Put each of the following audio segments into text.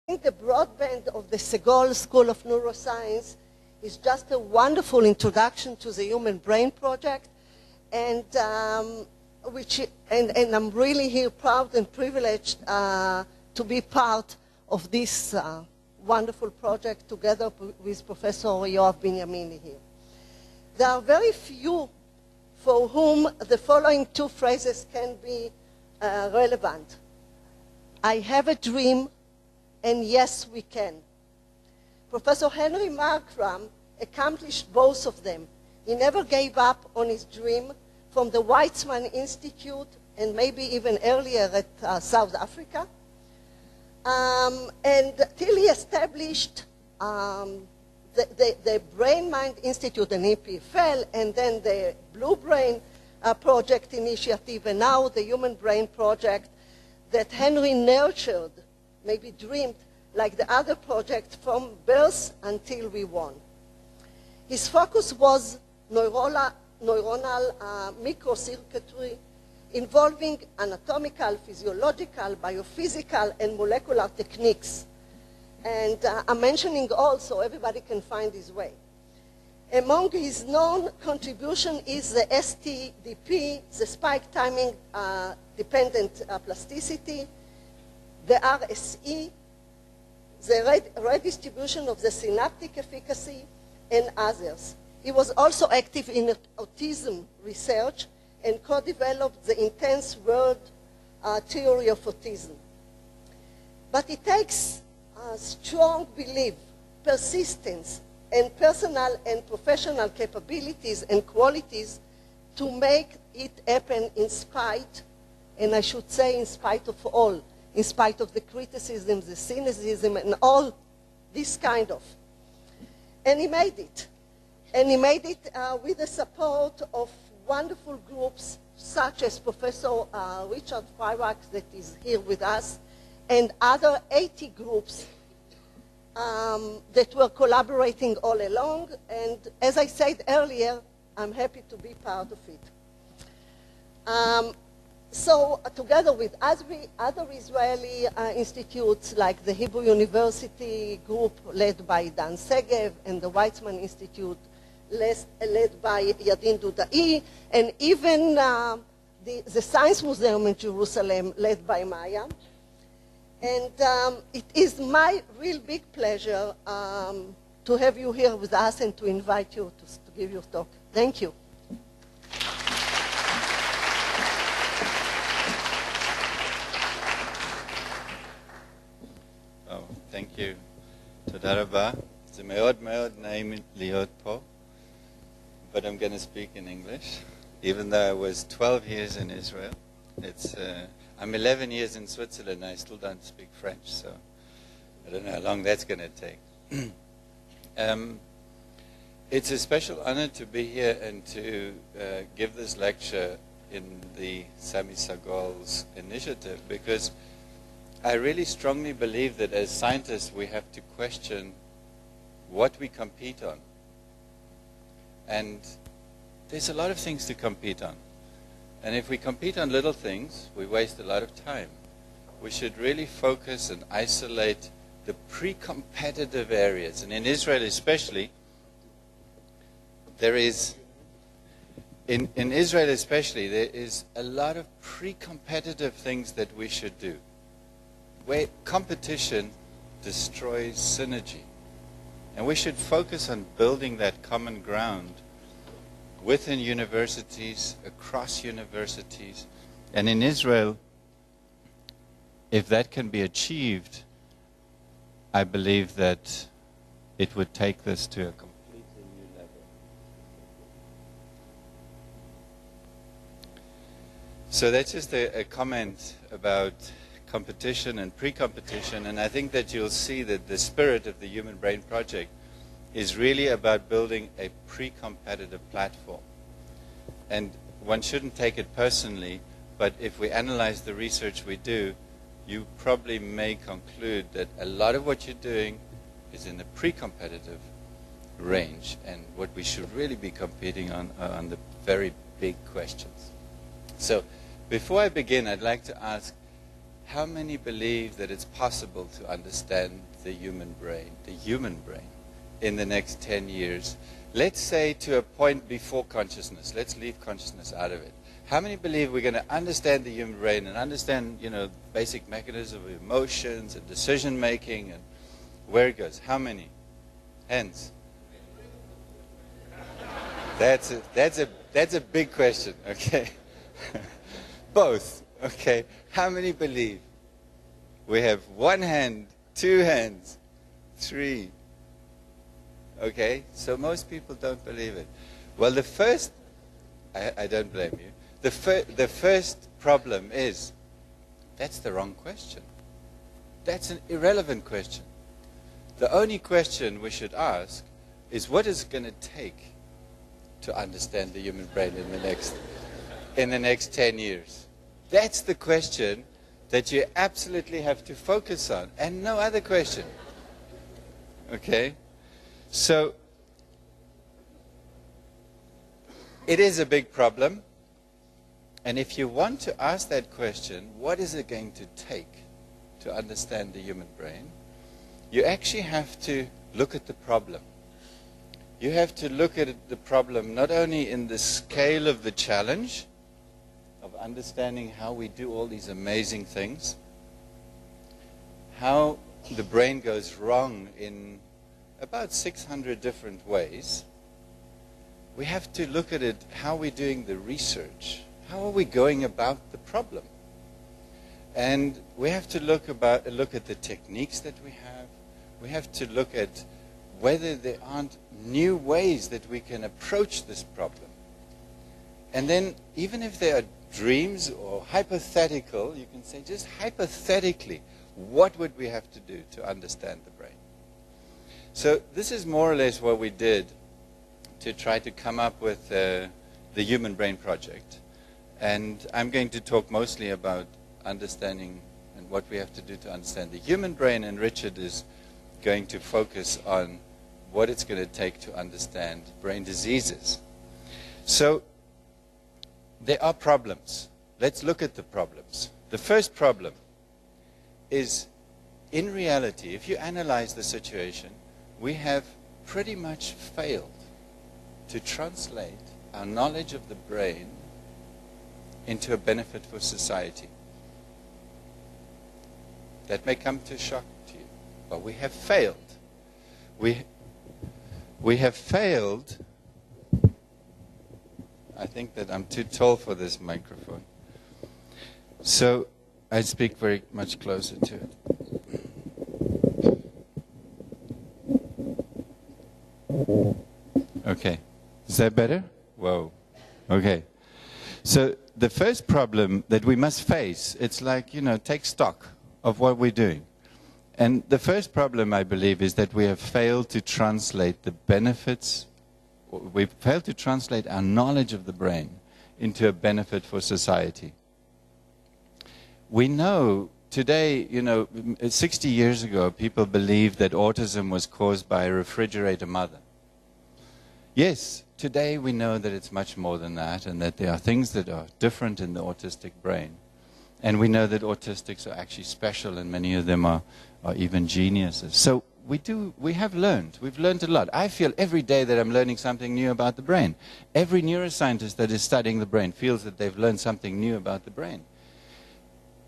think the broadband of the Segol School of Neuroscience is just a wonderful introduction to the Human Brain Project, and I'm really here proud and privileged to be part of this wonderful project together with Professor Yoav Binyamini here. There are very few for whom the following two phrases can be relevant. I have a dream, and yes, we can. Professor Henry Markram accomplished both of them. He never gave up on his dream from the Weizmann Institute and maybe even earlier at South Africa. And till he established the Brain Mind Institute and EPFL, and then the Blue Brain Project Initiative, and now the Human Brain Project that Henry nurtured, maybe dreamed, like the other project, from birth until we won. His focus was neuronal microcircuitry involving anatomical, physiological, biophysical, and molecular techniques. And I'm mentioning all so everybody can find his way. Among his known contribution is the STDP, the spike timing dependent plasticity, the RSE, the redistribution of the synaptic efficacy, and others. He was also active in autism research and co-developed the intense world theory of autism. But it takes strong belief, persistence, and personal and professional capabilities and qualities to make it happen in spite, and I should say in spite of all, in spite of the criticism, the cynicism, and all this kind of. And he made it. And he made it with the support of wonderful groups such as Professor Richard Freibach that is here with us, and other 80 groups that were collaborating all along. And as I said earlier, I'm happy to be part of it. So together with other Israeli institutes like the Hebrew University group led by Dan Segev, and the Weizmann Institute led by Yadin Dudai, and even the Science Museum in Jerusalem led by Maya. And it is my real big pleasure to have you here with us and to invite you to give your talk. Thank you. Oh, thank you. תודה רבה. זה מאוד מאוד נעים להיות פה. But I'm going to speak in English, even though I was 12 years in Israel. I'm 11 years in Switzerland, and I still don't speak French, so I don't know how long that's going to take. It's a special honor to be here and to give this lecture in the Sami Sagol's initiative, because I really strongly believe that as scientists we have to question what we compete on. And there's a lot of things to compete on. And if we compete on little things, we waste a lot of time. We should really focus and isolate the pre-competitive areas. And in Israel especially, there is, in Israel especially, there is a lot of pre-competitive things that we should do, where competition destroys synergy. And we should focus on building that common ground within universities, across universities. And in Israel, if that can be achieved, I believe that it would take this to a completely new level. So that's just a comment about competition and pre-competition, and I think that you'll see that the spirit of the Human Brain Project is really about building a pre-competitive platform. And one shouldn't take it personally, but if we analyze the research we do, you probably may conclude that a lot of what you're doing is in the pre-competitive range, and what we should really be competing on are on the very big questions. So before I begin, I'd like to ask, how many believe that it's possible to understand the human brain, in the next 10 years? Let's say to a point before consciousness. Let's leave consciousness out of it. How many believe we're going to understand the human brain and understand, basic mechanisms of emotions and decision making and where it goes? How many? Hands. That's a big question, okay? Both, okay? How many believe? We have 1 hand, 2 hands, 3. Okay, so most people don't believe it. Well, the first, I don't blame you. The first problem is, that's the wrong question. That's an irrelevant question. The only question we should ask is, what is it going to take to understand the human brain in the next 10 years? That's the question that you absolutely have to focus on, and no other question. Okay? So, it is a big problem, and if you want to ask that question, what is it going to take to understand the human brain, you actually have to look at the problem. You have to look at the problem not only in the scale of the challenge, of understanding how we do all these amazing things, how the brain goes wrong in about 600 different ways. We have to look at it, how we're doing the research. How are we going about the problem? And we have to look at the techniques that we have. We have to look at whether there aren't new ways that we can approach this problem. And then, even if there are dreams or hypothetical, you can say, just hypothetically, what would we have to do to understand the brain? So this is more or less what we did to try to come up with the Human Brain Project. And I'm going to talk mostly about understanding and what we have to do to understand the human brain, and Richard is going to focus on what it's going to take to understand brain diseases. So there are problems. Let's look at the problems. The first problem is, in reality, if you analyze the situation, we have pretty much failed to translate our knowledge of the brain into a benefit for society. That may come to shock to you, but we have failed. We have failed. I think that I'm too tall for this microphone, so I speak very much closer to it. Okay. Is that better? Whoa. Okay. So the first problem that we must face, it's like, take stock of what we're doing. And the first problem, I believe, is that we have failed to translate the benefits, we've failed to translate our knowledge of the brain into a benefit for society. We know today, 60 years ago, people believed that autism was caused by a refrigerator mother. Yes, today we know that it's much more than that, and that there are things that are different in the autistic brain. And we know that autistics are actually special, and many of them are even geniuses. So we've learned a lot. I feel every day that I'm learning something new about the brain. Every neuroscientist that is studying the brain feels that they've learned something new about the brain.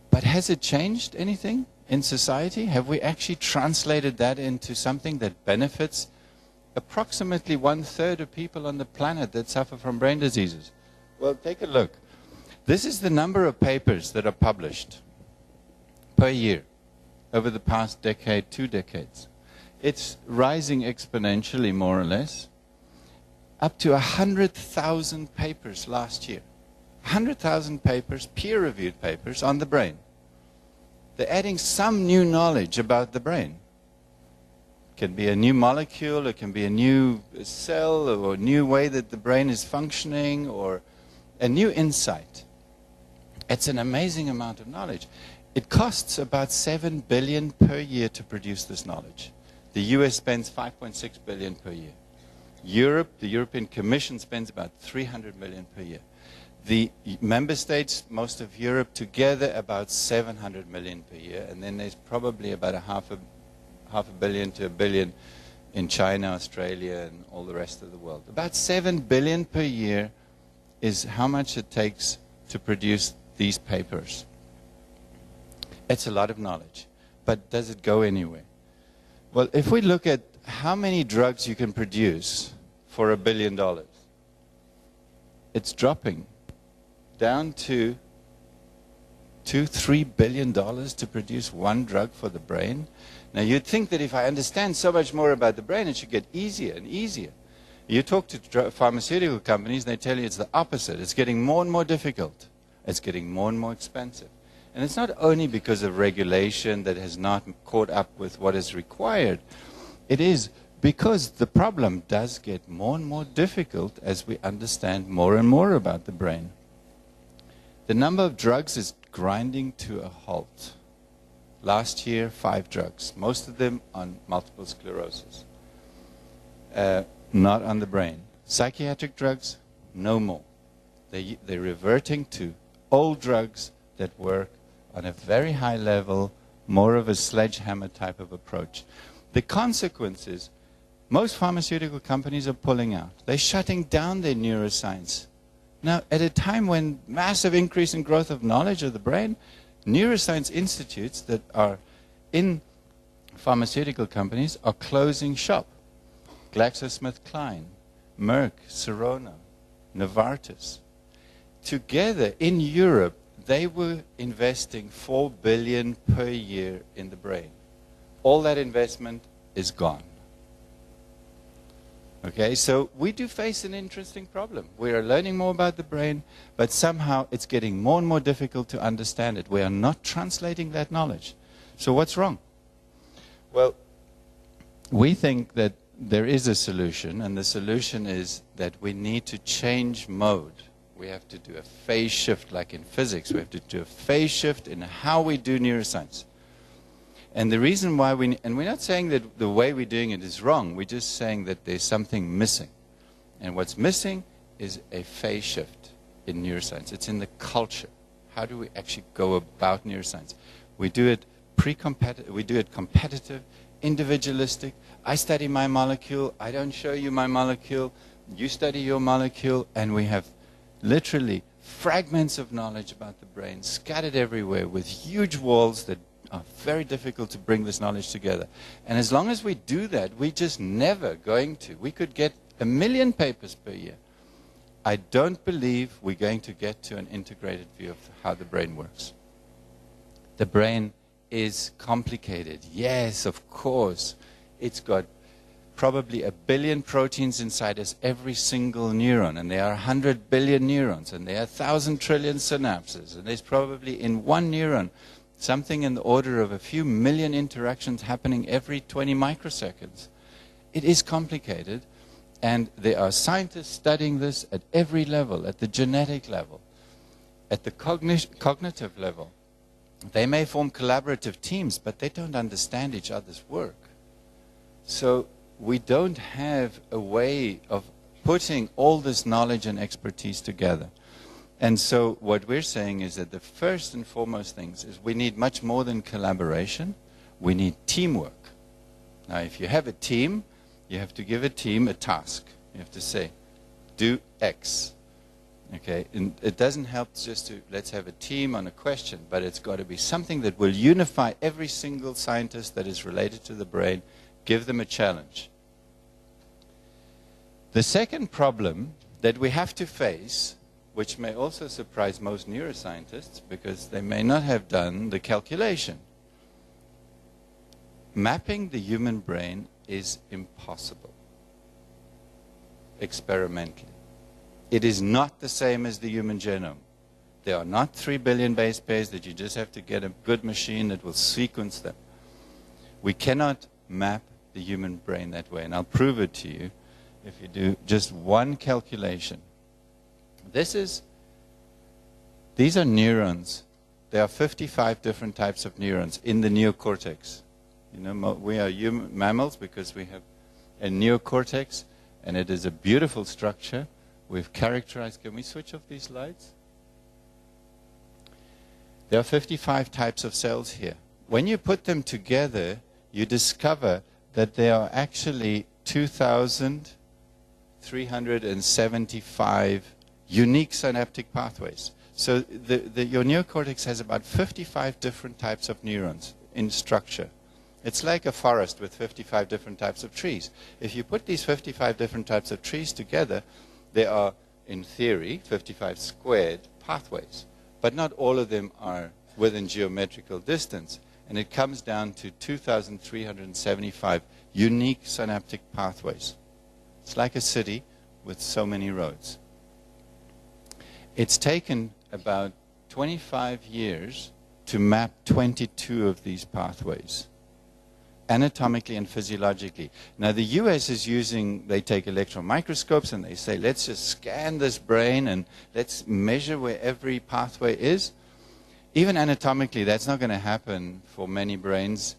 But has it changed anything in society? Have we actually translated that into something that benefits approximately 1/3 of people on the planet that suffer from brain diseases? Well, take a look. This is the number of papers that are published per year over the past decade, 2 decades. It's rising exponentially, more or less, up to 100,000 papers last year. 100,000 papers, peer-reviewed papers, on the brain. They're adding some new knowledge about the brain. It can be a new molecule, it can be a new cell, or a new way that the brain is functioning, or a new insight. It's an amazing amount of knowledge. It costs about $7 billion per year to produce this knowledge. The US spends $5.6 billion per year. Europe, the European Commission, spends about $300 million per year. The member states, most of Europe together, about 700 million per year, and then there's probably about half a billion to a billion in China, Australia, and all the rest of the world. About 7 billion per year is how much it takes to produce these papers. It's a lot of knowledge, but does it go anywhere? Well, if we look at how many drugs you can produce for $1 billion, it's dropping down to $2–3 billion to produce one drug for the brain. Now, you'd think that if I understand so much more about the brain, it should get easier and easier. You talk to pharmaceutical companies, they tell you it's the opposite. It's getting more and more difficult. It's getting more and more expensive. And it's not only because of regulation that has not caught up with what is required. It is because the problem does get more and more difficult as we understand more and more about the brain. The number of drugs is grinding to a halt. Last year, 5 drugs, most of them on multiple sclerosis, not on the brain. Psychiatric drugs, no more. They're reverting to old drugs that work on a very high level, more of a sledgehammer type of approach. The consequence is most pharmaceutical companies are pulling out. They're shutting down their neuroscience. Now, at a time when massive increase in growth of knowledge of the brain, neuroscience institutes that are in pharmaceutical companies are closing shop. GlaxoSmithKline, Merck, Serona, Novartis. Together in Europe, they were investing $4 billion per year in the brain. All that investment is gone. Okay, so we do face an interesting problem. We are learning more about the brain, but somehow it's getting more and more difficult to understand it. We are not translating that knowledge. So what's wrong? Well, we think that there is a solution, and the solution is that we need to change mode. We have to do a phase shift, like in physics. We have to do a phase shift in how we do neuroscience. And the reason why and we're not saying that the way we're doing it is wrong. We're just saying that there's something missing. And what's missing is a phase shift in neuroscience. It's in the culture. How do we actually go about neuroscience? We do it competitive, individualistic. I study my molecule. I don't show you my molecule. You study your molecule. And we have literally fragments of knowledge about the brain scattered everywhere with huge walls that are very difficult to bring this knowledge together. And as long as we do that, we're just never going to. We could get 1 million papers per year. I don't believe we're going to get to an integrated view of how the brain works. The brain is complicated. Yes, of course. It's got probably 1 billion proteins inside us, every single neuron, and there are 100 billion neurons, and there are 1,000 trillion synapses, and there's probably in one neuron something in the order of a few million interactions happening every 20 microseconds. It is complicated, and there are scientists studying this at every level, at the genetic level, at the cognitive level. They may form collaborative teams, but they don't understand each other's work. So we don't have a way of putting all this knowledge and expertise together. And so what we're saying is that the first and foremost things is we need much more than collaboration. We need teamwork. Now, if you have a team, you have to give a team a task. You have to say, do X. Okay, and it doesn't help just to, let's have a team on a question, but it's got to be something that will unify every single scientist that is related to the brain, give them a challenge. The second problem that we have to face, which may also surprise most neuroscientists because they may not have done the calculation. Mapping the human brain is impossible experimentally. It is not the same as the human genome. There are not 3 billion base pairs that you just have to get a good machine that will sequence them. We cannot map the human brain that way, and I'll prove it to you if you do just one calculation. These are neurons. There are 55 different types of neurons in the neocortex. You know, we are mammals because we have a neocortex, and it is a beautiful structure we've characterized. Can we switch off these lights? There are 55 types of cells here. When you put them together, you discover that there are actually 2,375 unique synaptic pathways. So your neocortex has about 55 different types of neurons in structure. It's like a forest with 55 different types of trees. If you put these 55 different types of trees together, there are, in theory, 55 squared pathways. But not all of them are within geometrical distance. And it comes down to 2,375 unique synaptic pathways. It's like a city with so many roads. It's taken about 25 years to map 22 of these pathways, anatomically and physiologically. Now the US is using, they take electron microscopes and they say, let's just scan this brain and let's measure where every pathway is. Even anatomically, that's not going to happen for many brains.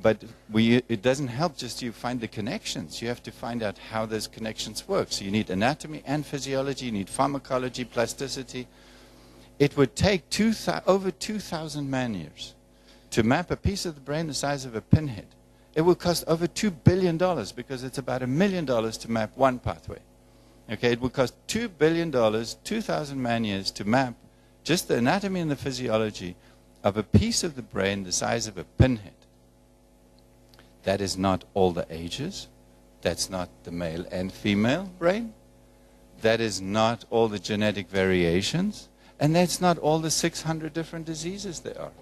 But it doesn't help just you find the connections. You have to find out how those connections work. So you need anatomy and physiology. You need pharmacology, plasticity. It would take over 2,000 man-years to map a piece of the brain the size of a pinhead. It will cost over $2 billion because it's about $1 million to map one pathway. Okay, it would cost $2 billion, 2,000 man-years to map just the anatomy and the physiology of a piece of the brain the size of a pinhead. That is not all the ages. That's not the male and female brain. That is not all the genetic variations. And that's not all the 600 different diseases there are.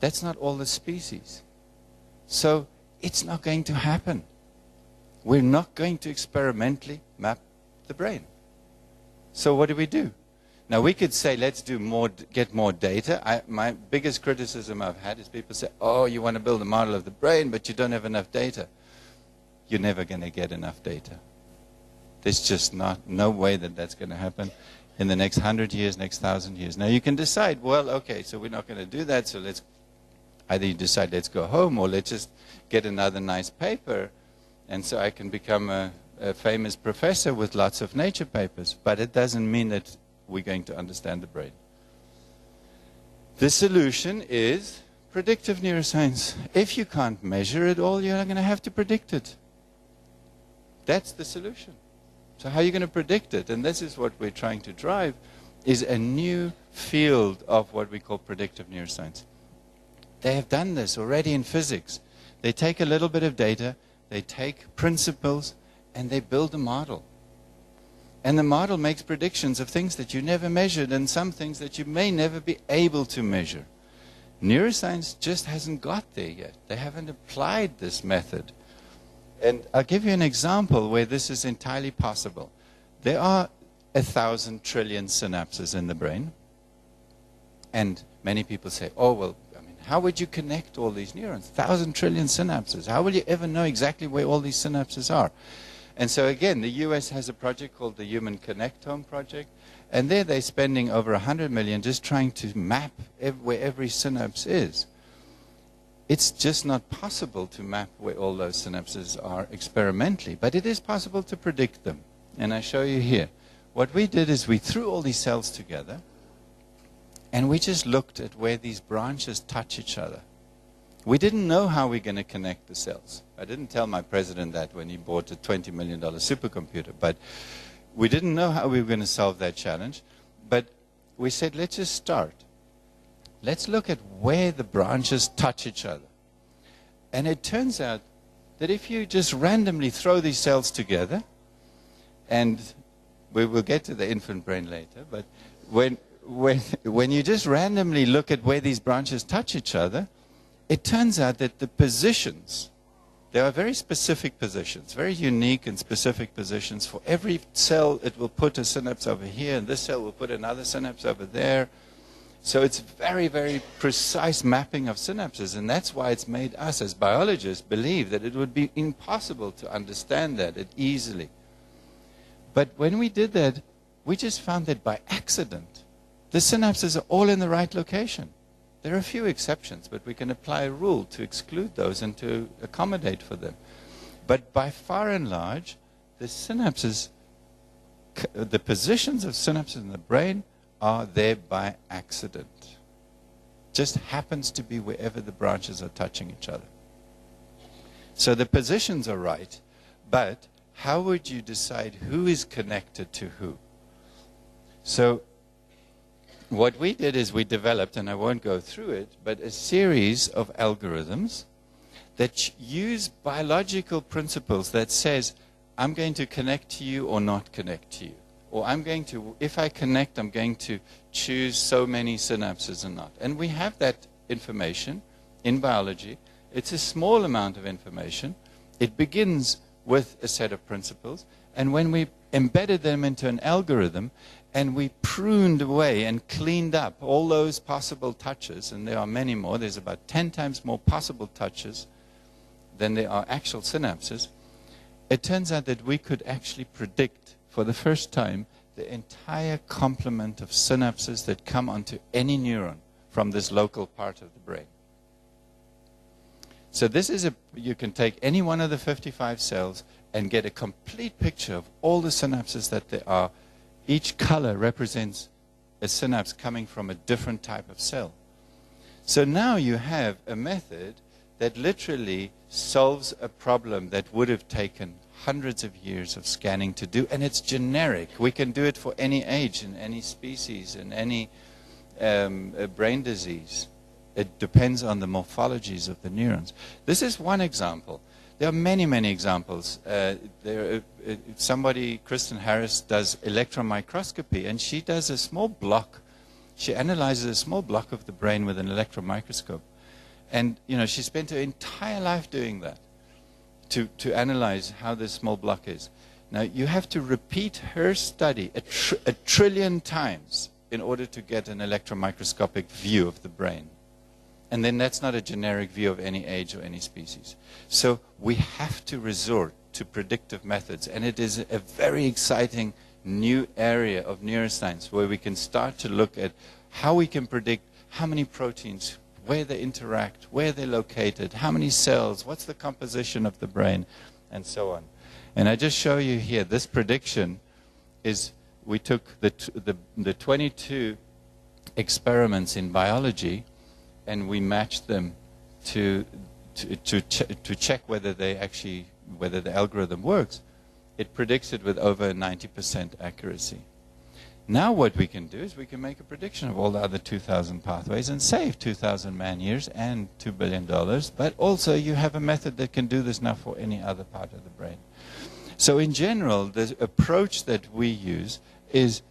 That's not all the species. So it's not going to happen. We're not going to experimentally map the brain. So what do? Now we could say, let's do more, get more data. My biggest criticism I've had is people say, oh, you want to build a model of the brain, but you don't have enough data. You're never going to get enough data. There's just no way that that's going to happen in the next 100 years, next 1,000 years. Now you can decide, well, okay, so we're not going to do that, so let's either you decide let's go home or let's just get another nice paper, and so I can become a famous professor with lots of Nature papers. But it doesn't mean that we're going to understand the brain. The solution is predictive neuroscience. If you can't measure it all, you're not going to have to predict it. That's the solution. So how are you going to predict it? And this is what we're trying to drive, is a new field of what we call predictive neuroscience. They have done this already in physics. They take a little bit of data, they take principles, and they build a model. And the model makes predictions of things that you never measured and some things that you may never be able to measure. Neuroscience just hasn't got there yet. They haven't applied this method. And I'll give you an example where this is entirely possible. There are 1,000 trillion synapses in the brain. And many people say, oh, well, I mean, how would you connect all these neurons? 1,000 trillion synapses. How will you ever know exactly where all these synapses are? And so again, the US has a project called the Human Connectome Project, and there they're spending over 100 million just trying to map where every synapse is. It's just not possible to map where all those synapses are experimentally, but it is possible to predict them. And I show you here. What we did is we threw all these cells together, and we just looked at where these branches touch each other. We didn't know how we're going to connect the cells. I didn't tell my president that when he bought a $20 million supercomputer, but we didn't know how we were going to solve that challenge. But we said, let's just start. Let's look at where the branches touch each other. And it turns out that if you just randomly throw these cells together, and we will get to the infant brain later, but when you just randomly look at where these branches touch each other, it turns out that the positions, there are very specific positions, very unique and specific positions. For every cell, it will put a synapse over here, and this cell will put another synapse over there. So it's very, very precise mapping of synapses, and that's why it's made us as biologists believe that it would be impossible to understand that easily. But when we did that, we just found that by accident, the synapses are all in the right location. There are a few exceptions, but we can apply a rule to exclude those and to accommodate for them. But by far and large, the synapses the positions of synapses in the brain are there by accident. Just happens to be wherever the branches are touching each other. So the positions are right, but how would you decide who is connected to who? So what we did is we developed, and I won't go through it, but a series of algorithms that use biological principles that says, I'm going to connect to you or not connect to you. Or I'm going to, if I connect, I'm going to choose so many synapses and not. And we have that information in biology. It's a small amount of information. It begins with a set of principles. And when we embedded them into an algorithm and we pruned away and cleaned up all those possible touches, and there are many more, there's about 10 times more possible touches than there are actual synapses, it turns out that we could actually predict for the first time the entire complement of synapses that come onto any neuron from this local part of the brain. So this is you can take any one of the 55 cells and get a complete picture of all the synapses that there are. Each color represents a synapse coming from a different type of cell. So now you have a method that literally solves a problem that would have taken hundreds of years of scanning to do, and it's generic. We can do it for any age and any species and any brain disease. It depends on the morphologies of the neurons. This is one example. There are many, many examples. Somebody, Kristen Harris, does electron microscopy, and she does a small block. She analyzes a small block of the brain with an electron microscope. And, you know, she spent her entire life doing that to analyze how this small block is. Now, you have to repeat her study a trillion times in order to get an electron microscopic view of the brain. And then that's not a generic view of any age or any species. So we have to resort to predictive methods. And it is a very exciting new area of neuroscience where we can start to look at how we can predict how many proteins, where they interact, where they're located, how many cells, what's the composition of the brain, and so on. And I just show you here, this prediction is, we took the 22 experiments in biology, and we matched them to check whether whether the algorithm works. It predicts it with over 90% accuracy. Now what we can do is we can make a prediction of all the other 2,000 pathways and save 2,000 man-years and $2 billion. But also you have a method that can do this now for any other part of the brain. So in general, the approach that we use is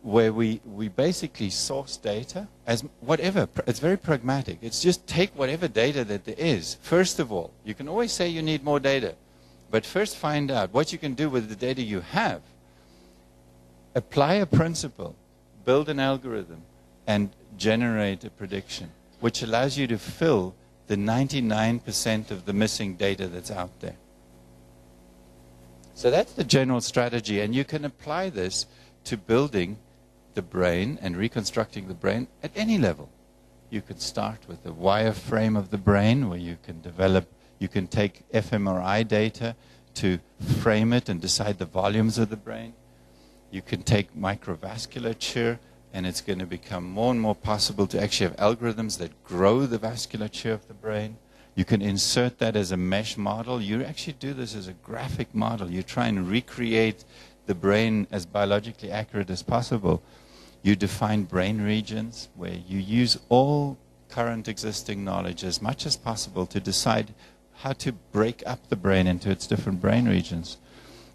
where we basically source data as whatever. It's very pragmatic. It's just take whatever data that there is. First of all, you can always say you need more data. But first find out what you can do with the data you have. Apply a principle, build an algorithm, and generate a prediction, which allows you to fill the 99% of the missing data that's out there. So that's the general strategy, and you can apply this to building the brain and reconstructing the brain at any level. You could start with the wireframe of the brain, where you can develop, you can take fMRI data to frame it and decide the volumes of the brain. You can take microvasculature, and it's going to become more and more possible to actually have algorithms that grow the vasculature of the brain. You can insert that as a mesh model. You actually do this as a graphic model. You try and recreate the brain as biologically accurate as possible. You define brain regions where you use all current existing knowledge as much as possible to decide how to break up the brain into its different brain regions.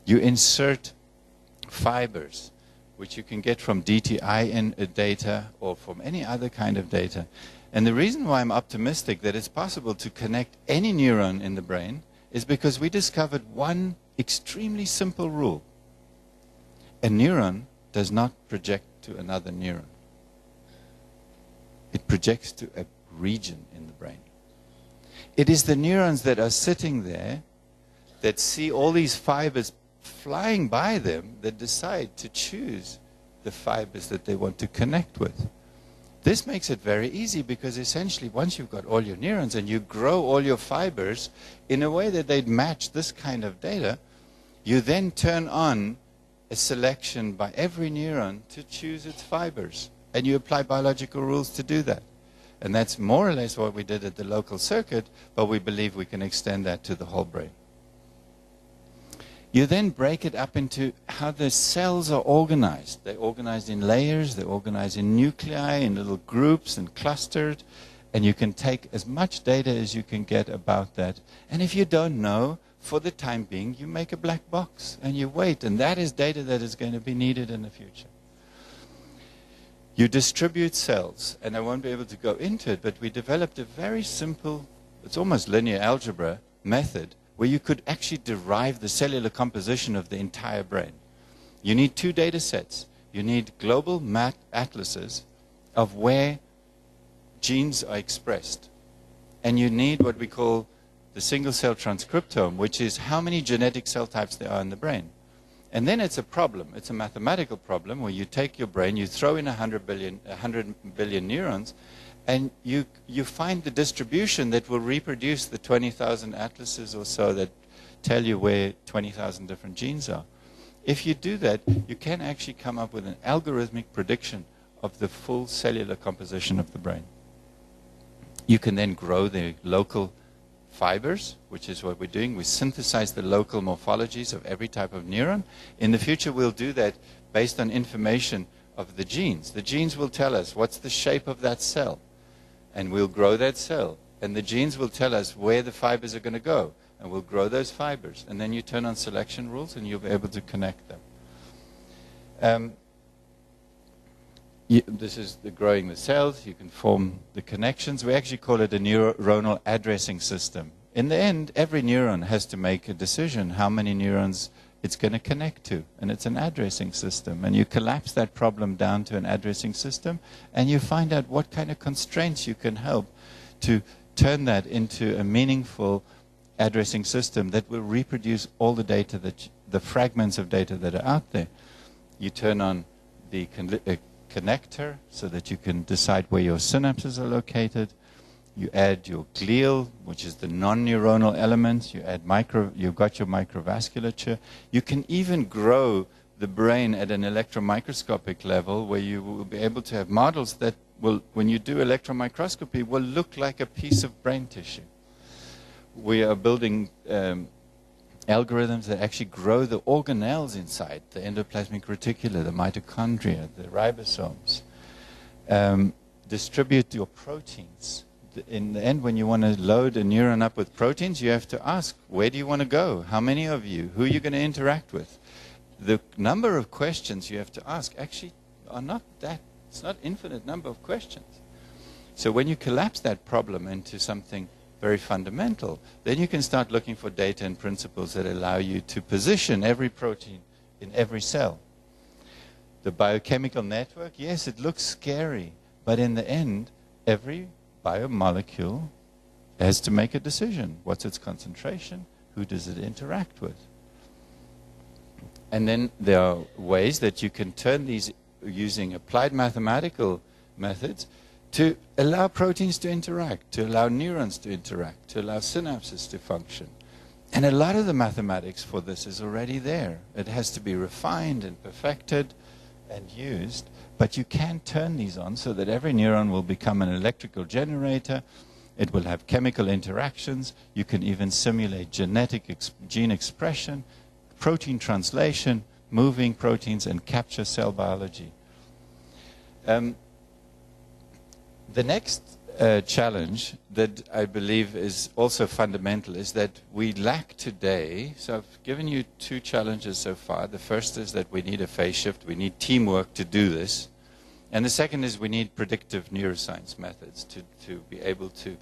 You insert fibers, which you can get from DTI data or from any other kind of data. And the reason why I'm optimistic that it's possible to connect any neuron in the brain is because we discovered one extremely simple rule. A neuron does not project to another neuron. It projects to a region in the brain. It is the neurons that are sitting there that see all these fibers flying by them that decide to choose the fibers that they want to connect with. This makes it very easy because essentially once you've got all your neurons and you grow all your fibers in a way that they'd match this kind of data, you then turn on a selection by every neuron to choose its fibers. And you apply biological rules to do that. And that's more or less what we did at the local circuit, but we believe we can extend that to the whole brain. You then break it up into how the cells are organized. They're organized in layers, they're organized in nuclei, in little groups and clustered, and you can take as much data as you can get about that. And if you don't know, for the time being, you make a black box and you wait, and that is data that is going to be needed in the future. You distribute cells, and I won't be able to go into it, but we developed a very simple, it's almost linear algebra method, where you could actually derive the cellular composition of the entire brain. You need 2 data sets. You need global map atlases of where genes are expressed. And you need what we call the single-cell transcriptome, which is how many genetic cell types there are in the brain. And then it's a problem. It's a mathematical problem where you take your brain, you throw in 100 billion neurons, and you find the distribution that will reproduce the 20,000 atlases or so that tell you where 20,000 different genes are. If you do that, you can actually come up with an algorithmic prediction of the full cellular composition of the brain. You can then grow the local fibers, which is what we're doing. We synthesize the local morphologies of every type of neuron. In the future, we'll do that based on information of the genes. The genes will tell us what's the shape of that cell. And we'll grow that cell. And the genes will tell us where the fibers are going to go. And we'll grow those fibers. And then you turn on selection rules and you'll be able to connect them. This is the growing the cells. You can form the connections. We actually call it a neuronal addressing system. In the end, every neuron has to make a decision how many neurons it's going to connect to. And it's an addressing system. And you collapse that problem down to an addressing system, and you find out what kind of constraints you can help to turn that into a meaningful addressing system that will reproduce all the data, the fragments of data that are out there. You turn on the connector so that you can decide where your synapses are located. You add your glial, which is the non-neuronal elements. You add you've got your microvasculature. You can even grow the brain at an electron microscopic level where you will be able to have models that will, when you do electron microscopy, will look like a piece of brain tissue. We are building algorithms that actually grow the organelles inside, the endoplasmic reticula, the mitochondria, the ribosomes. Distribute your proteins. In the end, when you want to load a neuron up with proteins, you have to ask, where do you want to go? How many of you? Who are you going to interact with? The number of questions you have to ask actually are not that, it's not infinite number of questions. So when you collapse that problem into something very fundamental, then you can start looking for data and principles that allow you to position every protein in every cell. The biochemical network, yes, it looks scary, but in the end, every biomolecule has to make a decision. What's its concentration? Who does it interact with? And then there are ways that you can turn these using applied mathematical methods to allow proteins to interact, to allow neurons to interact, to allow synapses to function. And a lot of the mathematics for this is already there. It has to be refined and perfected and used, but you can turn these on so that every neuron will become an electrical generator. It will have chemical interactions. You can even simulate gene expression, protein translation, moving proteins, and capture cell biology. The next challenge that I believe is also fundamental is that we lack today, so I've given you two challenges so far. The first is that we need a phase shift. We need teamwork to do this. And the second is we need predictive neuroscience methods to be able to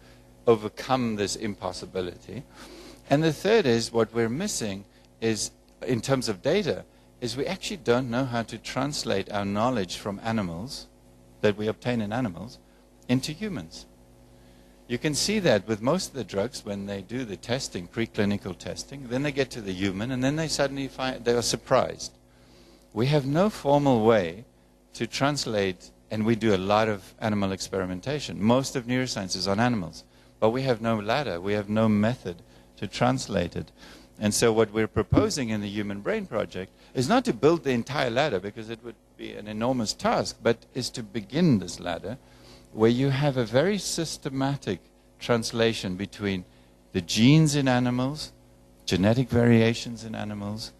overcome this impossibility. And the third is what we're missing is, in terms of data, is we actually don't know how to translate our knowledge from animals that we obtain in animals into humans. You can see that with most of the drugs when they do the testing, preclinical testing, then they get to the human and then they suddenly find they are surprised. We have no formal way to translate, and we do a lot of animal experimentation. Most of neuroscience is on animals, but we have no ladder, we have no method to translate it. And so what we're proposing in the Human Brain Project is not to build the entire ladder, because it would be an enormous task, but is to begin this ladder where you have a very systematic translation between the genes in animals, genetic variations in animals,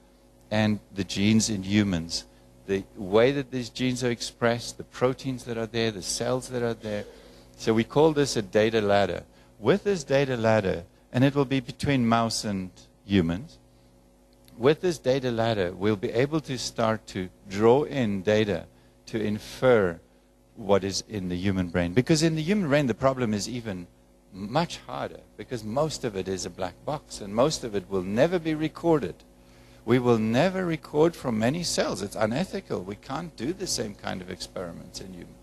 and the genes in humans. The way that these genes are expressed, the proteins that are there, the cells that are there. So we call this a data ladder. With this data ladder, and it will be between mouse and humans, with this data ladder, we'll be able to start to draw in data to infer what is in the human brain. Because in the human brain, the problem is even much harder, because most of it is a black box, and most of it will never be recorded. We will never record from many cells. It's unethical. We can't do the same kind of experiments in humans.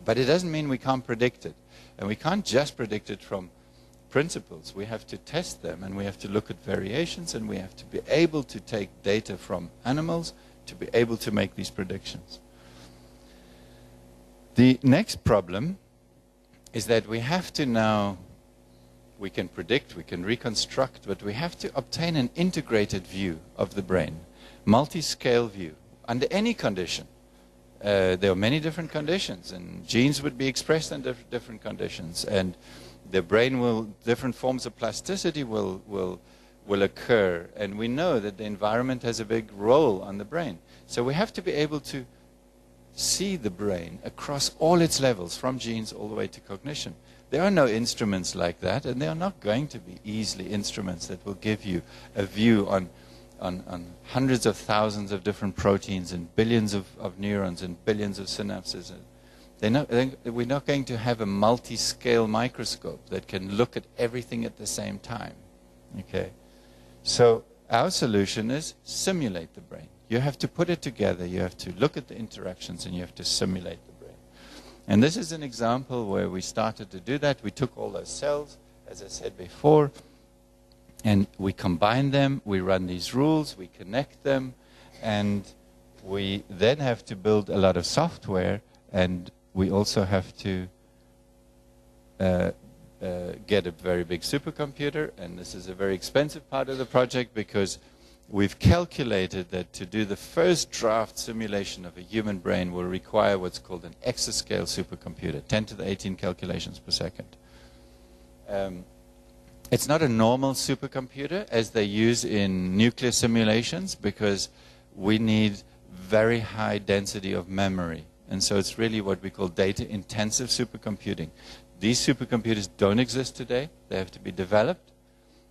But it doesn't mean we can't predict it. And we can't just predict it from principles. We have to test them, and we have to look at variations, and we have to be able to take data from animals to be able to make these predictions. The next problem is that we have to now, we can predict, we can reconstruct, but we have to obtain an integrated view of the brain, multi-scale view, under any condition. There are many different conditions, and genes would be expressed under different conditions, and the brain will, different forms of plasticity will occur, and we know that the environment has a big role on the brain. So we have to be able to see the brain across all its levels, from genes all the way to cognition. There are no instruments like that, and there are not going to be easily instruments that will give you a view on hundreds of thousands of different proteins and billions of neurons and billions of synapses. We're not going to have a multi-scale microscope that can look at everything at the same time. Okay, so our solution is simulate the brain. You have to put it together, you have to look at the interactions, and you have to simulate the brain. And this is an example where we started to do that. We took all those cells, as I said before, and we combine them, we run these rules, we connect them, and we then have to build a lot of software, and we also have to get a very big supercomputer, and this is a very expensive part of the project, because we've calculated that to do the first draft simulation of a human brain will require what's called an exascale supercomputer, 10 to the 18 calculations per second. It's not a normal supercomputer as they use in nuclear simulations, because we need very high density of memory. And so it's really what we call data-intensive supercomputing. These supercomputers don't exist today. They have to be developed.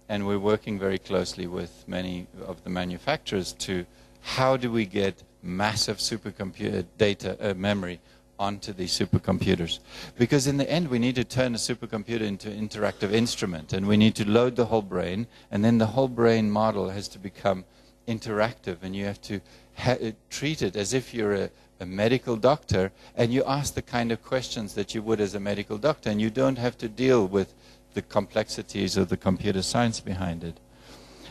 And we're working very closely with many of the manufacturers to how do we get massive supercomputer data memory onto these supercomputers. Because in the end, we need to turn a supercomputer into an interactive instrument. And we need to load the whole brain. And then the whole brain model has to become interactive. And you have to treat it as if you're a medical doctor, and you ask the kind of questions that you would as a medical doctor, and you don't have to deal with the complexities of the computer science behind it.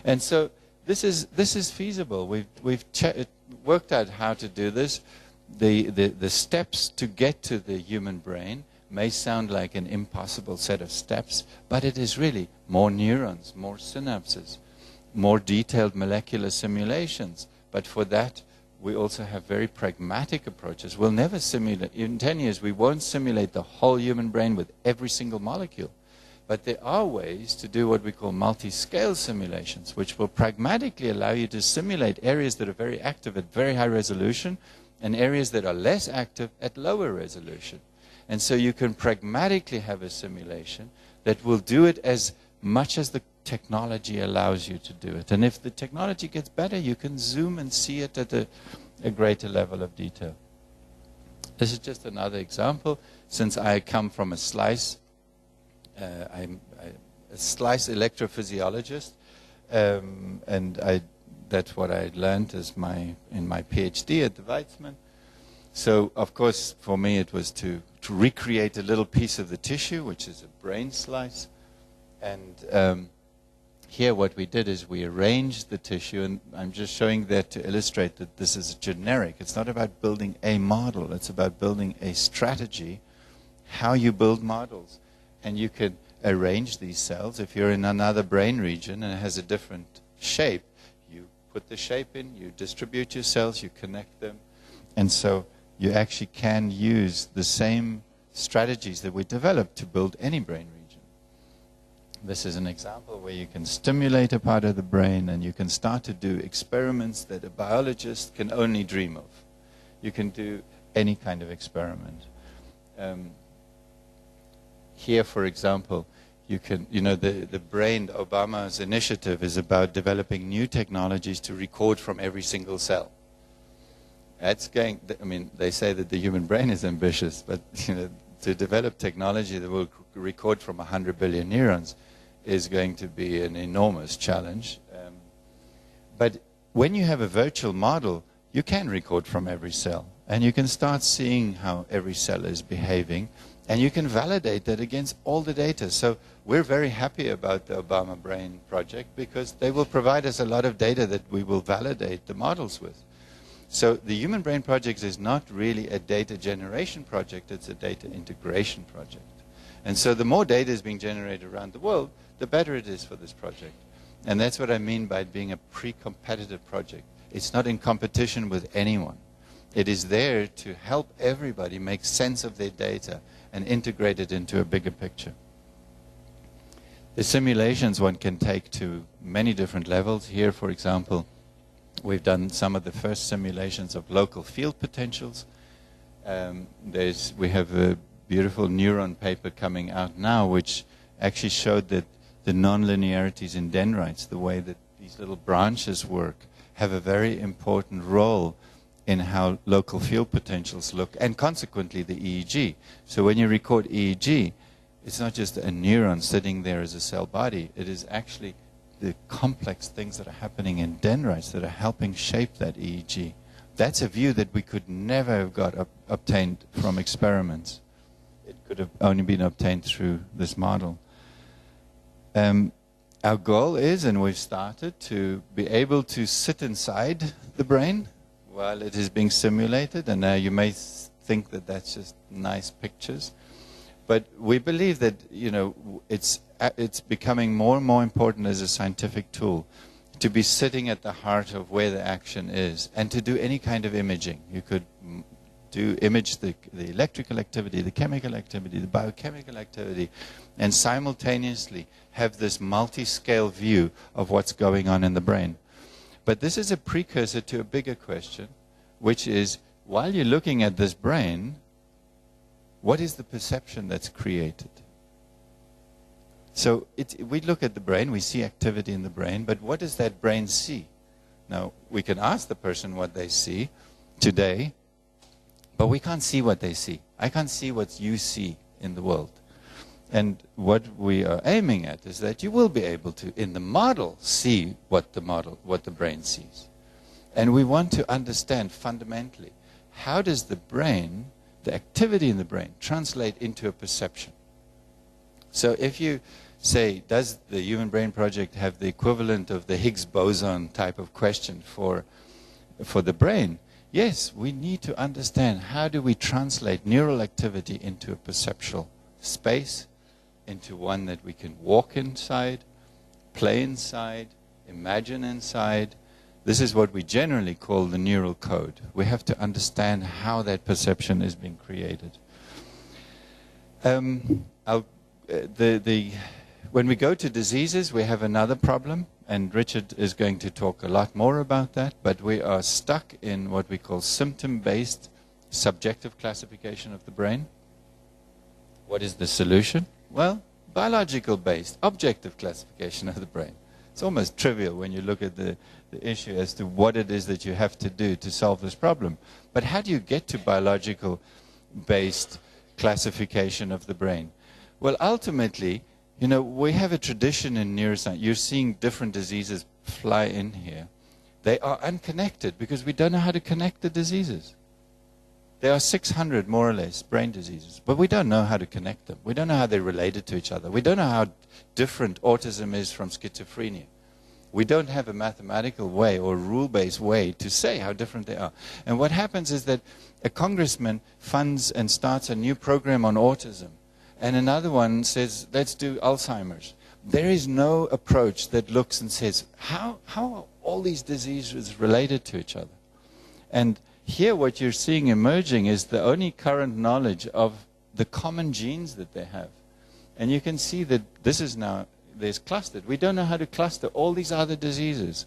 And so this is feasible. We've worked out how to do this. The steps to get to the human brain may sound like an impossible set of steps, but it is really more neurons, more synapses, more detailed molecular simulations. But for that, we also have very pragmatic approaches. We'll never simulate, in 10 years, we won't simulate the whole human brain with every single molecule. But there are ways to do what we call multi-scale simulations, which will pragmatically allow you to simulate areas that are very active at very high resolution and areas that are less active at lower resolution. And so you can pragmatically have a simulation that will do it as much as the technology allows you to do it. And if the technology gets better, you can zoom and see it at a greater level of detail. This is just another example. Since I come from a slice, I'm a slice electrophysiologist, and that's what I learned in my PhD at the Weizmann. So, of course, for me it was to recreate a little piece of the tissue, which is a brain slice. And here what we did is we arranged the tissue, and I'm just showing that to illustrate that this is generic. It's not about building a model. It's about building a strategy, how you build models. And you can arrange these cells. If you're in another brain region and it has a different shape, you put the shape in, you distribute your cells, you connect them, and so you actually can use the same strategies that we developed to build any brain region. This is an example where you can stimulate a part of the brain and you can start to do experiments that a biologist can only dream of. You can do any kind of experiment. Here, for example, you can, the brain, Obama's initiative is about developing new technologies to record from every single cell. That's going, they say that the human brain is ambitious, but, to develop technology that will record from 100 billion neurons is going to be an enormous challenge. But when you have a virtual model, you can record from every cell, and you can start seeing how every cell is behaving, and you can validate that against all the data. So we're very happy about the Obama Brain project because they will provide us a lot of data that we will validate the models with. So the Human Brain Project is not really a data generation project, it's a data integration project. And so the more data is being generated around the world, the better it is for this project. And that's what I mean by it being a pre-competitive project. It's not in competition with anyone. It is there to help everybody make sense of their data and integrate it into a bigger picture. The simulations one can take to many different levels. Here, for example, we've done some of the first simulations of local field potentials. We have a beautiful neuron paper coming out now which actually showed that the nonlinearities in dendrites, the way that these little branches work, have a very important role in how local field potentials look, and consequently the EEG. So when you record EEG, it's not just a neuron sitting there as a cell body, it is actually the complex things that are happening in dendrites that are helping shape that EEG. That's a view that we could never have got obtained from experiments. It could have only been obtained through this model. Our goal is, and we've started, to be able to sit inside the brain while it is being simulated. And now you may think that that's just nice pictures. But we believe that, it's becoming more and more important as a scientific tool to be sitting at the heart of where the action is and to do any kind of imaging. You could image the electrical activity, the chemical activity, the biochemical activity, and simultaneously have this multi-scale view of what's going on in the brain. But this is a precursor to a bigger question, which is, while you're looking at this brain, what is the perception that's created? So we look at the brain, we see activity in the brain, but what does that brain see? Now, we can ask the person what they see today, but we can't see what they see. I can't see what you see in the world. And what we are aiming at is that you will be able to, in the model, see what the brain sees. And we want to understand fundamentally, how does the brain, the activity in the brain, translate into a perception? So if you say, does the Human Brain Project have the equivalent of the Higgs boson type of question for the brain? Yes, we need to understand how do we translate neural activity into a perceptual space, into one that we can walk inside, play inside, imagine inside. This is what we generally call the neural code. We have to understand how that perception is being created. When we go to diseases, we have another problem, and Richard is going to talk a lot more about that, but we are stuck in what we call symptom-based subjective classification of the brain. What is the solution? Well, biological-based objective classification of the brain. It's almost trivial when you look at the issue as to what it is that you have to do to solve this problem. But how do you get to biological-based classification of the brain? Well, ultimately, we have a tradition in neuroscience. You're seeing different diseases fly in here. They are unconnected because we don't know how to connect the diseases. There are 600, more or less, brain diseases, but we don't know how to connect them. We don't know how they're related to each other. We don't know how different autism is from schizophrenia. We don't have a mathematical way or rule-based way to say how different they are. And what happens is that a congressman funds and starts a new program on autism, and another one says, let's do Alzheimer's. there is no approach that looks and says, how are all these diseases related to each other? And here what you're seeing emerging is the only current knowledge of the common genes that they have. And you can see that this is now, there's clustered. We don't know how to cluster all these other diseases.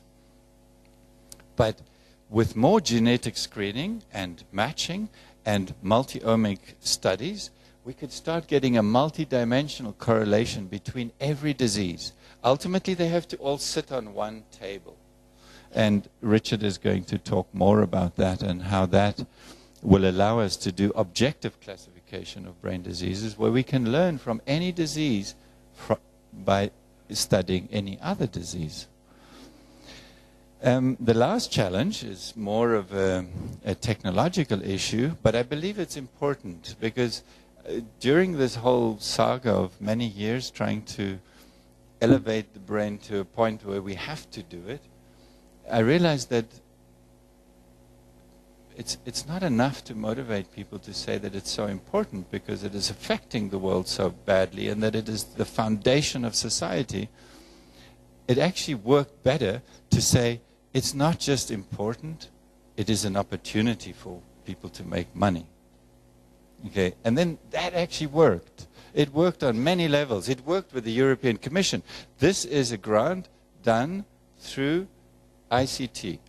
But with more genetic screening and matching and multi-omic studies, we could start getting a multi-dimensional correlation between every disease. Ultimately, they have to all sit on one table. And Richard is going to talk more about that and how that will allow us to do objective classification of brain diseases, where we can learn from any disease by studying any other disease. The last challenge is more of a technological issue, but I believe it's important because during this whole saga of many years trying to elevate the brain to a point where we have to do it, I realized that it's not enough to motivate people to say that it's so important because it is affecting the world so badly and that it is the foundation of society. It actually worked better to say it's not just important, it is an opportunity for people to make money. Okay, and then that actually worked. It worked on many levels. It worked with the European Commission. This is a grant done through ICT.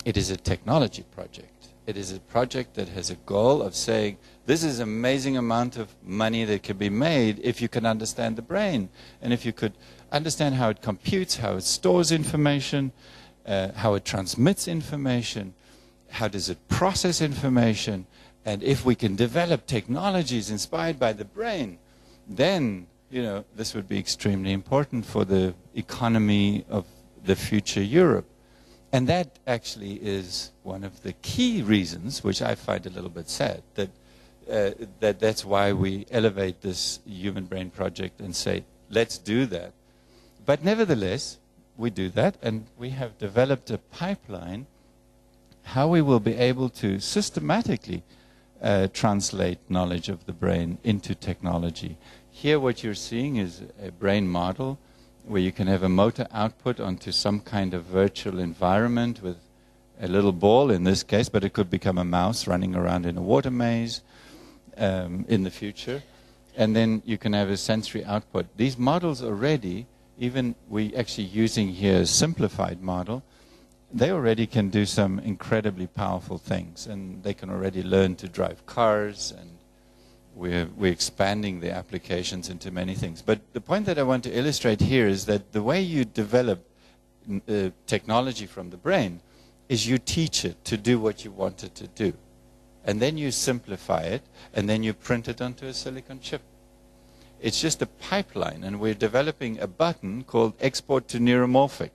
It is a technology project. It is a project that has a goal of saying, this is an amazing amount of money that can be made if you can understand the brain. And if you could understand how it computes, how it stores information, how it transmits information, how does it process information, and if we can develop technologies inspired by the brain, then, you know, this would be extremely important for the economy of the future Europe. And that actually is one of the key reasons, which I find a little bit sad, that that's why we elevate this human brain project and say, let's do that. But nevertheless, we do that, and we have developed a pipeline how we will be able to systematically translate knowledge of the brain into technology. Here what you're seeing is a brain model where you can have a motor output onto some kind of virtual environment with a little ball in this case, but it could become a mouse running around in a water maze in the future. And then you can have a sensory output. These models already, even we actually using here a simplified model, they already can do some incredibly powerful things, and they can already learn to drive cars, and we're expanding the applications into many things. But the point that I want to illustrate here is that the way you develop technology from the brain is you teach it to do what you want it to do. And then you simplify it, and then you print it onto a silicon chip. It's just a pipeline, and we're developing a button called Export to Neuromorphic,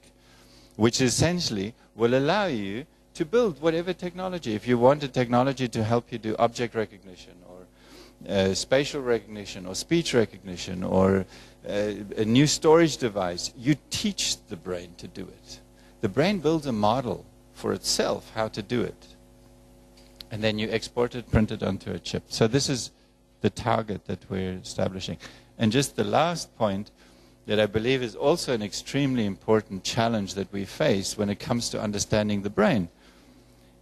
which essentially will allow you to build whatever technology. If you want a technology to help you do object recognition or spatial recognition or speech recognition or a new storage device, you teach the brain to do it. The brain builds a model for itself how to do it. And then you export it, print it onto a chip. So this is the target that we're establishing. And just the last point that I believe is also an extremely important challenge that we face when it comes to understanding the brain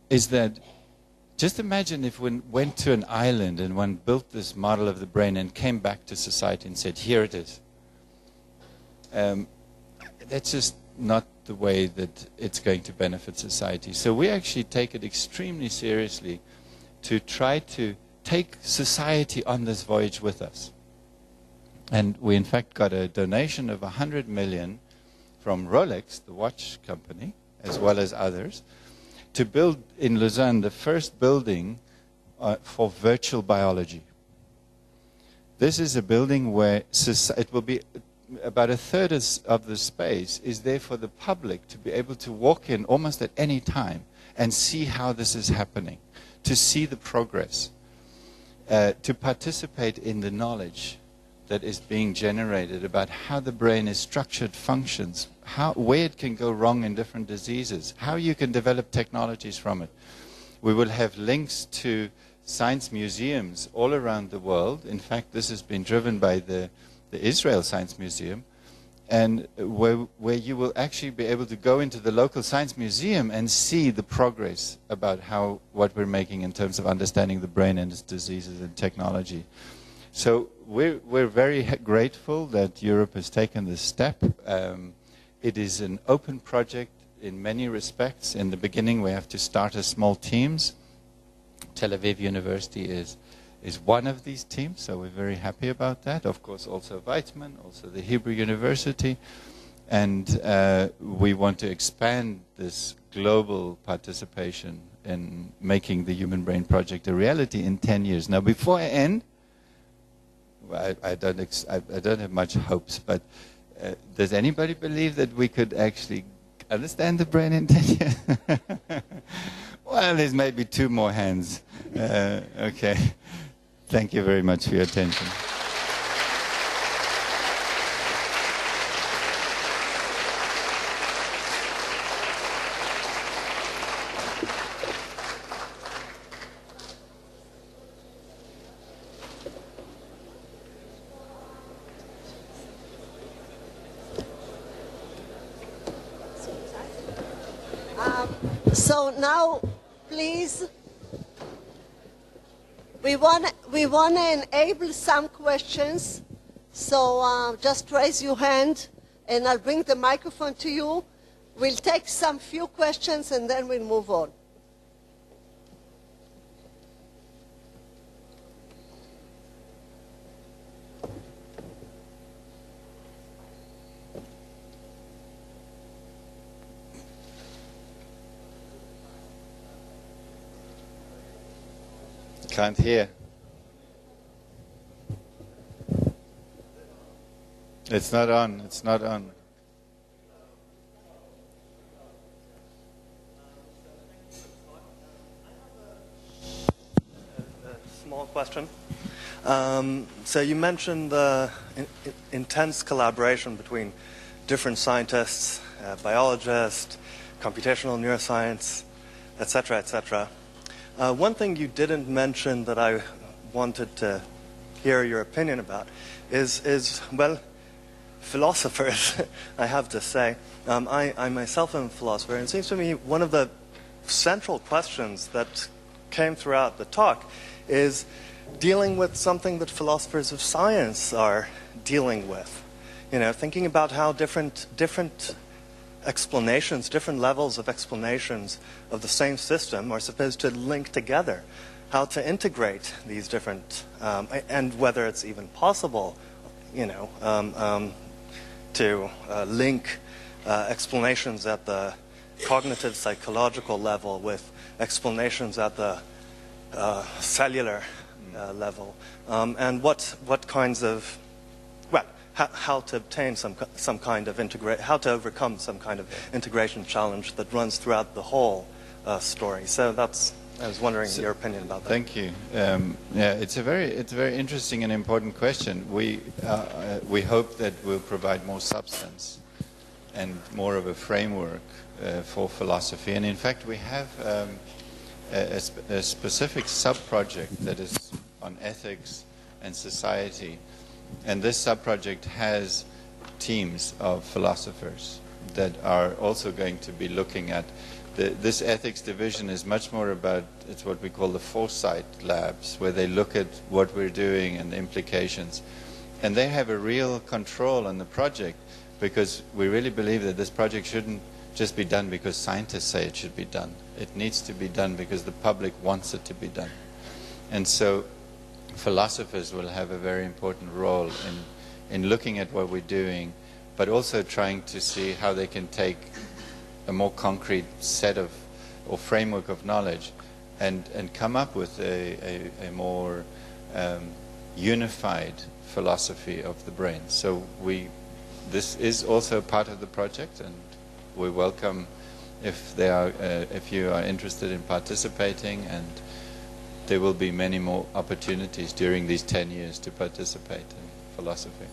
is that just imagine if one went to an island and one built this model of the brain and came back to society and said, here it is. That's just not the way that it's going to benefit society. So we actually take it extremely seriously to try to take society on this voyage with us. And we in fact got a donation of 100 million from Rolex, the watch company, as well as others, to build in Lausanne the first building for virtual biology. This is a building where it will be about a third of the space is there for the public to be able to walk in almost at any time and see how this is happening, to see the progress, to participate in the knowledge that is being generated about how the brain is structured, functions, where it can go wrong in different diseases, how you can develop technologies from it. We will have links to science museums all around the world. In fact, this has been driven by the Israel Science Museum, and where you will actually be able to go into the local science museum and see the progress about what we're making in terms of understanding the brain and its diseases and technology. So we're very grateful that Europe has taken this step. It is an open project in many respects. In the beginning, we have to start as small teams. Tel Aviv University is one of these teams, so we're very happy about that. Of course, also Weizmann, also the Hebrew University. And we want to expand this global participation in making the Human Brain Project a reality in 10 years. Now, before I end, I don't have much hopes, but does anybody believe that we could actually understand the brain in 10 years? Well, there's maybe 2 more hands. Okay. Thank you very much for your attention. So now, please, we want to enable some questions. So just raise your hand, and I'll bring the microphone to you. We'll take some few questions, and then we'll move on. Can't hear. It's not on. It's not on. Small question. So you mentioned the intense collaboration between different scientists, biologists, computational neuroscience, etc., etc. One thing you didn't mention that I wanted to hear your opinion about is well, philosophers, I have to say. I myself am a philosopher, and it seems to me one of the central questions that came throughout the talk is dealing with something that philosophers of science are dealing with. You know, thinking about how different explanations, different levels of explanations of the same system are supposed to link together, how to integrate these different, and whether it's even possible, you know, to link explanations at the cognitive psychological level with explanations at the cellular level, and what kinds of, well, how to obtain some kind of how to overcome some kind of integration challenge that runs throughout the whole story. So I was wondering your opinion about that. Thank you. Yeah, it's a very interesting and important question. We hope that we'll provide more substance and more of a framework for philosophy. And in fact, we have a specific sub-project that is on ethics and society. And this sub-project has teams of philosophers that are also going to be looking at this ethics division is much more about, it's what we call the foresight labs, where they look at what we're doing and the implications. And they have a real control on the project, because we really believe that this project shouldn't just be done because scientists say it should be done. It needs to be done because the public wants it to be done. And so philosophers will have a very important role in looking at what we're doing, but also trying to see how they can take a more concrete set of or framework of knowledge and come up with a more unified philosophy of the brain. So this is also part of the project, and we welcome if you are interested in participating, and there will be many more opportunities during these 10 years to participate in philosophy.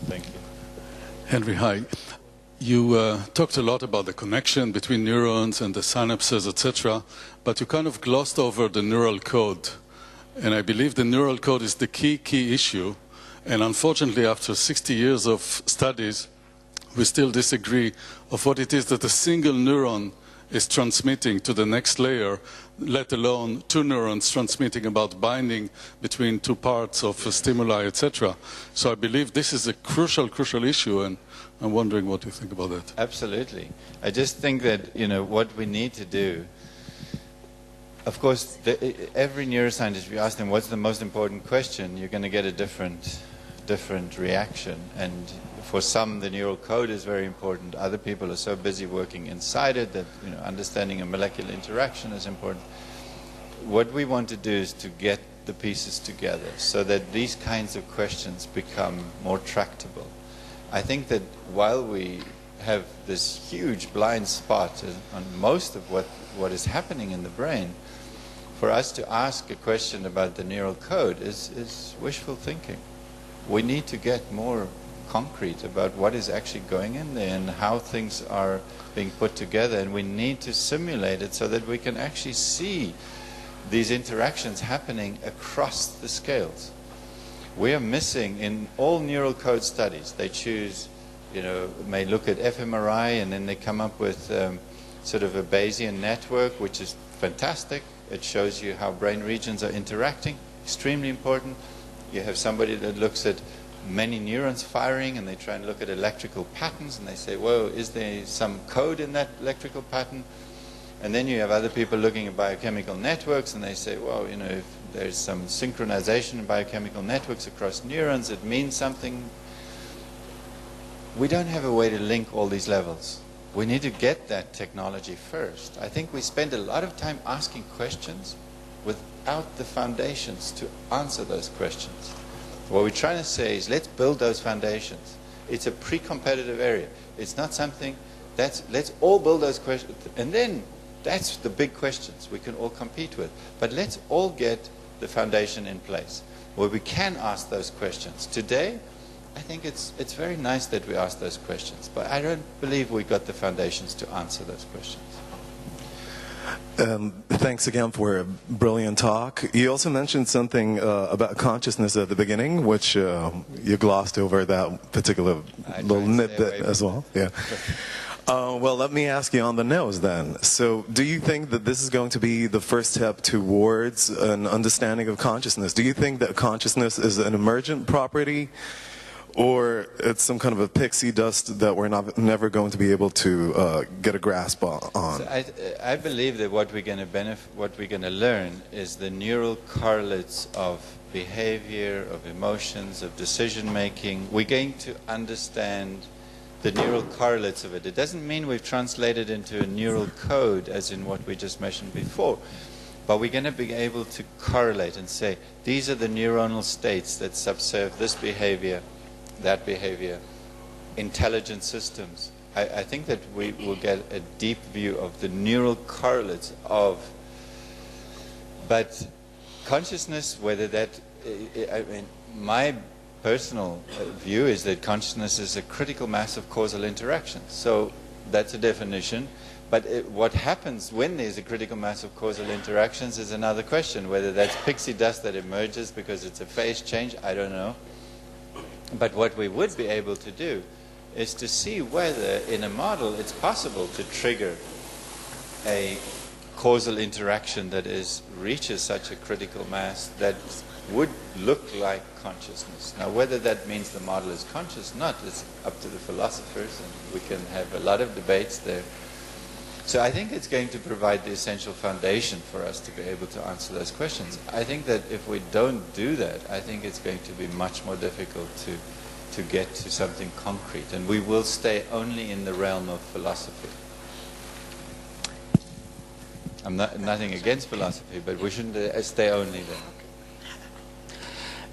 Thank you. Henry, hi. You talked a lot about the connection between neurons and the synapses, etc., but you kind of glossed over the neural code. And I believe the neural code is the key issue. And unfortunately, after 60 years of studies, we still disagree of what it is that a single neuron is transmitting to the next layer, let alone two neurons transmitting about binding between two parts of a stimuli, etc. So I believe this is a crucial issue, and I'm wondering what you think about that. Absolutely. I just think that, what we need to do, of course, every neuroscientist, if you ask them what's the most important question, you're going to get a different reaction. And for some, the neural code is very important. Other people are so busy working inside it that understanding a molecular interaction is important. What we want to do is to get the pieces together so that these kinds of questions become more tractable. I think that while we have this huge blind spot on most of what is happening in the brain, for us to ask a question about the neural code is wishful thinking. We need to get more concrete about what is actually going in there and how things are being put together, and we need to simulate it so that we can actually see these interactions happening across the scales. We are missing in all neural code studies. They choose, may look at fMRI, and then they come up with sort of a Bayesian network, which is fantastic. It shows you how brain regions are interacting, extremely important. You have somebody that looks at many neurons firing, and they try and look at electrical patterns, and they say, whoa, is there some code in that electrical pattern? And then you have other people looking at biochemical networks, and they say, well, if there's some synchronization in biochemical networks across neurons, it means something. We don't have a way to link all these levels. We need to get that technology first. I think we spend a lot of time asking questions without the foundations to answer those questions. What we're trying to say is, let's build those foundations. It's a pre-competitive area. It's not something let's all build those questions, and then that's the big questions we can all compete with. But let's all get the foundation in place where we can ask those questions. Today, I think it's very nice that we ask those questions, but I don't believe we got the foundations to answer those questions. Thanks again for a brilliant talk. You also mentioned something about consciousness at the beginning, which you glossed over that particular little nitbit as well. Yeah. Well, let me ask you on the nose then. So do you think that this is going to be the first step towards an understanding of consciousness? Do you think that consciousness is an emergent property, or it's some kind of a pixie dust that we're never going to be able to get a grasp on? So I believe that what we're going to learn is the neural correlates of behavior, of emotions, of decision making. We're going to understand the neural correlates of it. It doesn't mean we've translated into a neural code as in what we just mentioned before, but we're going to be able to correlate and say, these are the neuronal states that subserve this behavior, that behavior, intelligent systems. I think that we will get a deep view of the neural correlates of, but consciousness, whether that, my personal view is that consciousness is a critical mass of causal interactions. So that's a definition. But what happens when there's a critical mass of causal interactions is another question. Whether that's pixie dust that emerges because it's a phase change, I don't know. But what we would be able to do is to see whether in a model it's possible to trigger a causal interaction that reaches such a critical mass that would look like consciousness. Now, whether that means the model is conscious or not is up to the philosophers, and we can have a lot of debates there. So I think it's going to provide the essential foundation for us to be able to answer those questions. I think that if we don't do that, I think it's going to be much more difficult to get to something concrete, and we will stay only in the realm of philosophy. I'm nothing against philosophy, but we shouldn't stay only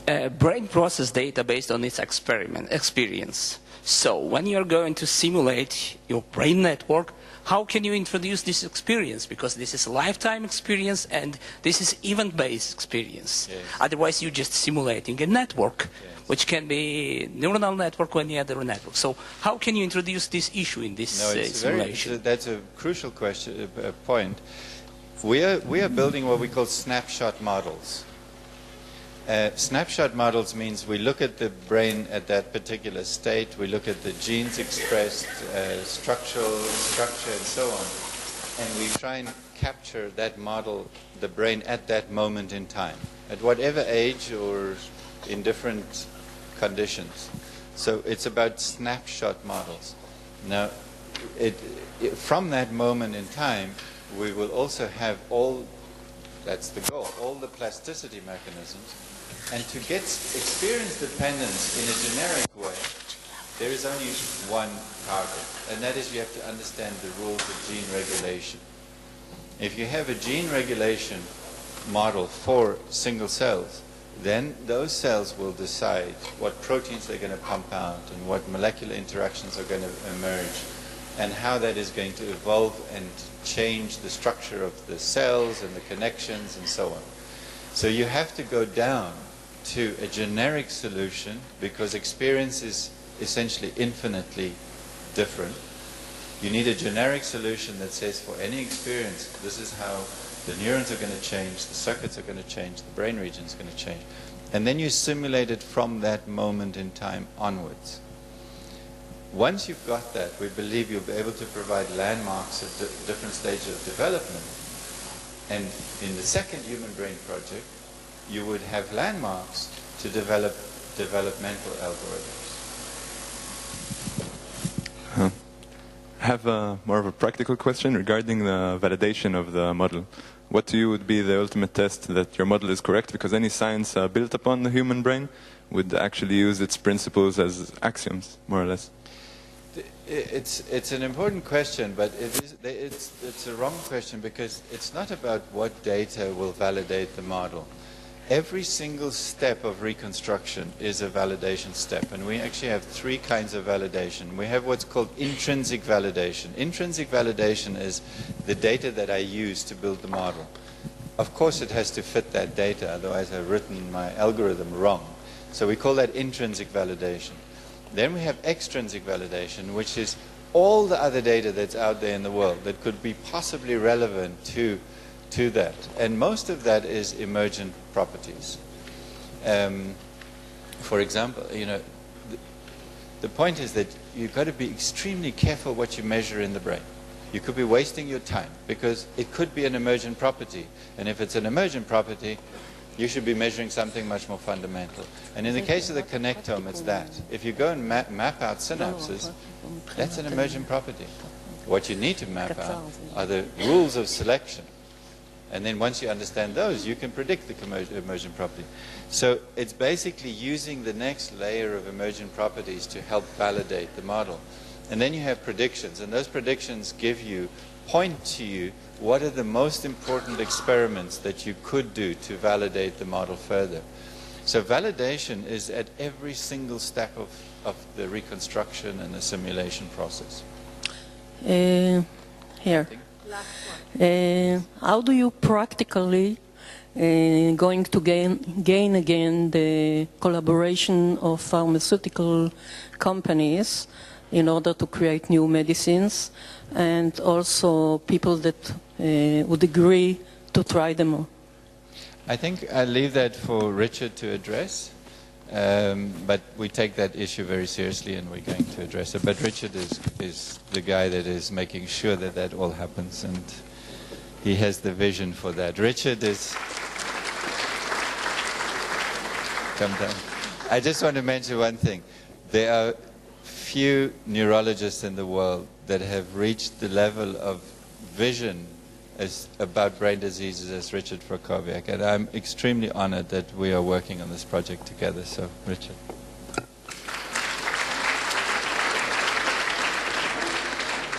there. Brain process data based on its experience. So when you're going to simulate your brain network, how can you introduce this experience? Because this is a lifetime experience and this is event-based experience. Yes. Otherwise, you're just simulating a network, yes, which can be neuronal network or any other network. So how can you introduce this issue in this simulation? That's a crucial question, point. We are building what we call snapshot models. Snapshot models means we look at the brain at that particular state, we look at the genes expressed, structure and so on, and we try and capture that model, the brain at that moment in time, at whatever age or in different conditions. So it's about snapshot models. Now, from that moment in time, we will also have all, that's the goal, all the plasticity mechanisms. And to get experience dependence in a generic way, there is only one target, and that is you have to understand the rules of gene regulation. If you have a gene regulation model for single cells, then those cells will decide what proteins they're going to pump out and what molecular interactions are going to emerge and how that is going to evolve and change the structure of the cells and the connections and so on. So you have to go down to a generic solution because experience is essentially infinitely different. You need a generic solution that says for any experience, this is how the neurons are going to change, the circuits are going to change, the brain region is going to change. And then you simulate it from that moment in time onwards. Once you've got that, we believe you'll be able to provide landmarks at different stages of development. And in the second human brain project, you would have landmarks to develop developmental algorithms. I have more of a practical question regarding the validation of the model. What to you would be the ultimate test that your model is correct? Because any science built upon the human brain would actually use its principles as axioms, more or less. It's an important question, but it's a wrong question because it's not about what data will validate the model. Every single step of reconstruction is a validation step, and we actually have three kinds of validation. We have what's called intrinsic validation. Intrinsic validation is the data that I use to build the model. Of course it has to fit that data, otherwise I've written my algorithm wrong. So we call that intrinsic validation. Then we have extrinsic validation, which is all the other data that's out there in the world that could be possibly relevant to that. And most of that is emergent properties. For example, the point is that you've got to be extremely careful what you measure in the brain. You could be wasting your time because it could be an emergent property. And if it's an emergent property, you should be measuring something much more fundamental. And in the case of the connectome, it's that. If you go and map out synapses, that's an emergent property. What you need to map out are the rules of selection. And then once you understand those, you can predict the emergent property. So it's basically using the next layer of emergent properties to help validate the model. And then you have predictions, and those predictions point to you what are the most important experiments that you could do to validate the model further. So validation is at every single step of the reconstruction and the simulation process. Here. How do you practically going to gain again the collaboration of pharmaceutical companies in order to create new medicines, and also people that would agree to try them all? I think I'll leave that for Richard to address, but we take that issue very seriously and we're going to address it. But Richard is the guy that is making sure that that all happens, and he has the vision for that. Richard is... Come down. I just want to mention one thing. There are few neurologists in the world that have reached the level of vision about brain diseases as Richard Prokowiak, and I'm extremely honored that we are working on this project together. So, Richard.